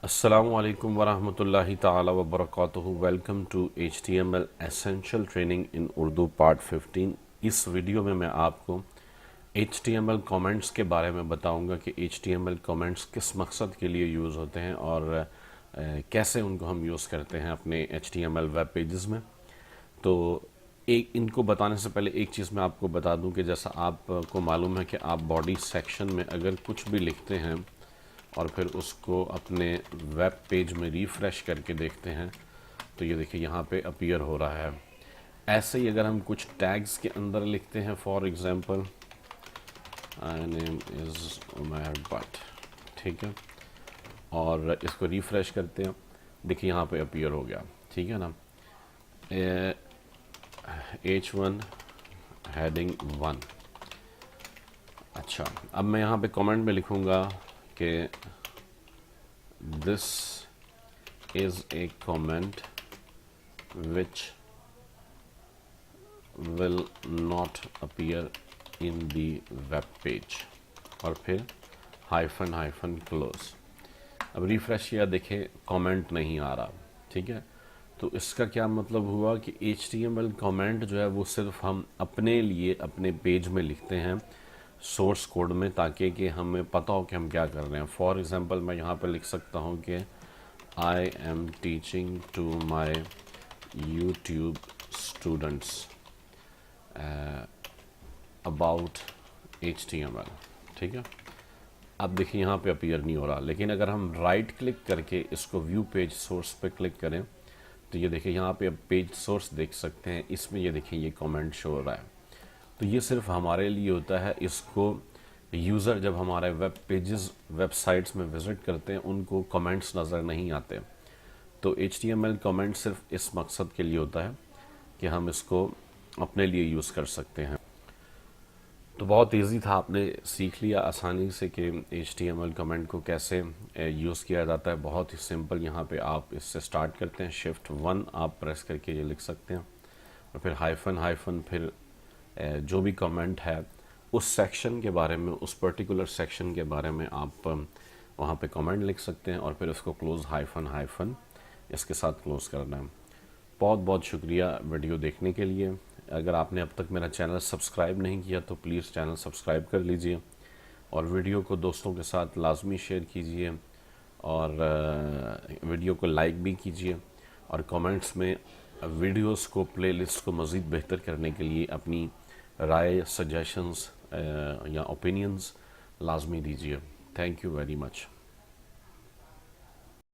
अस्सलामु अलैकुम वरहमतुल्लाहि ताला वबरकातुहू। Welcome to HTML essential training in Urdu part 15। इस वीडियो में मैं आपको HTML कमेंट्स के बारे में बताऊंगा कि HTML कमेंट्स किस मकसद के लिए यूज़ होते हैं और कैसे उनको हम यूज़ करते हैं अपने HTML वेब पेजेस में। तो एक इनको बताने से पहले एक चीज़ मैं आपको बता दूं कि जैसा आपको मालूम है कि आप बॉडी सेक्शन में अगर कुछ भी लिखते हैं और फिर उसको अपने वेब पेज में रिफ़्रेश करके देखते हैं तो ये देखिए यहाँ पे अपीयर हो रहा है। ऐसे ही अगर हम कुछ टैग्स के अंदर लिखते हैं, for example I name is Umar but, ठीक है, और इसको रिफ़्रेश करते हैं, देखिए यहाँ पे अपीयर हो गया, ठीक है ना। H1 heading 1। अच्छा, अब मैं यहाँ पे कमेंट में लिखूँगा कि this is a comment which will not appear in the web page और फिर हाइफन हाइफन क्लोज। अब रिफ्रेश किया, देखें कमेंट नहीं आ रहा, ठीक है। तो इसका क्या मतलब हुआ कि HTML कमेंट जो है वो सिर्फ हम अपने लिए अपने पेज में लिखते हैं सोर्स कोड में, ताकि कि हमें पता हो कि हम क्या कर रहे हैं। फॉर एग्जांपल मैं यहाँ पर लिख सकता हूँ कि I am teaching to my YouTube students about HTML, ठीक है। अब देखिए यहाँ पे अपीयर नहीं हो रहा, लेकिन अगर हम राइट क्लिक करके इसको व्यू पेज सोर्स पे क्लिक करें तो ये देखिए यहाँ पे अब पेज सोर्स देख सकते हैं, इसमें ये देखिए ये कमेंट शो हो रहा है। तो ये सिर्फ हमारे लिए होता है, इसको यूज़र जब हमारे वेब पेजेस वेबसाइट्स में विज़िट करते हैं उनको कमेंट्स नज़र नहीं आते। तो HTML कमेंट सिर्फ इस मकसद के लिए होता है कि हम इसको अपने लिए यूज़ कर सकते हैं। तो बहुत इजी था, आपने सीख लिया आसानी से कि HTML कमेंट को कैसे यूज़ किया जाता है। बहुत ही सिंपल, यहाँ पे आप इससे स्टार्ट करते हैं, शिफ्ट 1 आप प्रेस करके ये लिख सकते हैं और फिर हाइफन हाइफन, फिर जो भी कमेंट है उस सेक्शन के बारे में, उस पर्टिकुलर सेक्शन के बारे में आप वहाँ पे कमेंट लिख सकते हैं और फिर उसको क्लोज हाइफन हाइफन इसके साथ क्लोज करना है। बहुत बहुत शुक्रिया वीडियो देखने के लिए। अगर आपने अब तक मेरा चैनल सब्सक्राइब नहीं किया तो प्लीज़ चैनल सब्सक्राइब कर लीजिए और वीडियो को दोस्तों के साथ लाजमी शेयर कीजिए और वीडियो को लाइक भी कीजिए और कमेंट्स में वीडियोस को, प्लेलिस्ट को मज़ीद बेहतर करने के लिए अपनी राय, सजेशंस या ओपिनियंस लाजमी दीजिए। Thank you very much.